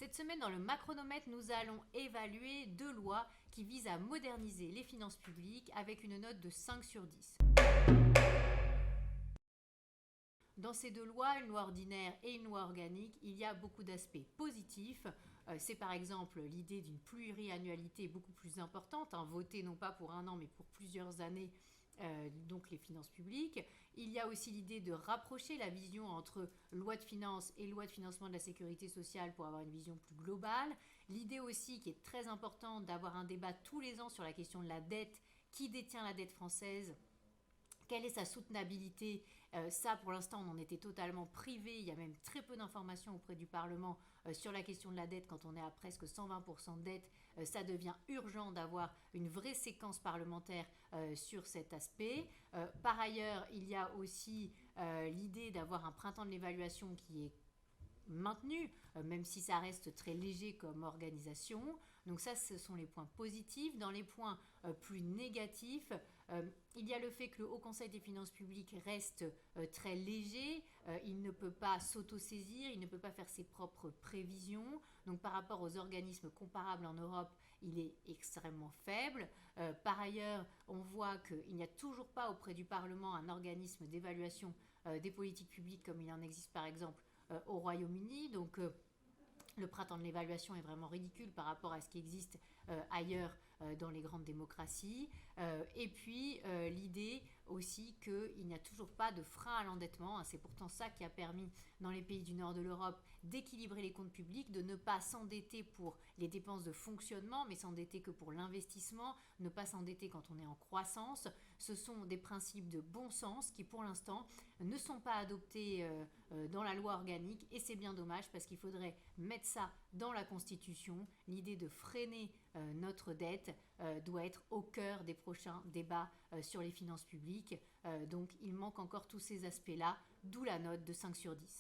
Cette semaine, dans le Macronomètre, nous allons évaluer deux lois qui visent à moderniser les finances publiques avec une note de 5 sur 10. Dans ces deux lois, une loi ordinaire et une loi organique, il y a beaucoup d'aspects positifs. C'est par exemple l'idée d'une pluriannualité beaucoup plus importante, votée non pas pour un an mais pour plusieurs années, donc les finances publiques. Il y a aussi l'idée de rapprocher la vision entre loi de finances et loi de financement de la sécurité sociale pour avoir une vision plus globale. L'idée aussi qui est très importante d'avoir un débat tous les ans sur la question de la dette. Qui détient la dette française ? Quelle est sa soutenabilité ? Ça, pour l'instant, on en était totalement privé. Il y a même très peu d'informations auprès du Parlement sur la question de la dette. Quand on est à presque 120% de dette, ça devient urgent d'avoir une vraie séquence parlementaire sur cet aspect. Par ailleurs, il y a aussi l'idée d'avoir un printemps de l'évaluation qui est maintenu, même si ça reste très léger comme organisation. Donc ça, ce sont les points positifs. Dans les points plus négatifs, il y a le fait que le Haut Conseil des finances publiques reste très léger. Il ne peut pas s'autosaisir, il ne peut pas faire ses propres prévisions. Donc par rapport aux organismes comparables en Europe, il est extrêmement faible. Par ailleurs, on voit qu'il n'y a toujours pas auprès du Parlement un organisme d'évaluation des politiques publiques comme il en existe par exemple au Royaume-Uni. Donc le printemps de l'évaluation est vraiment ridicule par rapport à ce qui existe ailleurs dans les grandes démocraties. Et puis l'idée aussi qu'il n'y a toujours pas de frein à l'endettement. C'est pourtant ça qui a permis dans les pays du nord de l'Europe d'équilibrer les comptes publics, de ne pas s'endetter pour les dépenses de fonctionnement, mais s'endetter que pour l'investissement, ne pas s'endetter quand on est en croissance. Ce sont des principes de bon sens qui pour l'instant ne sont pas adoptés dans la loi organique, et c'est bien dommage parce qu'il faudrait mettre ça dans la Constitution. L'idée de freiner notre dette doit être au cœur des prochains débats sur les finances publiques. Donc il manque encore tous ces aspects-là, d'où la note de 5 sur 10.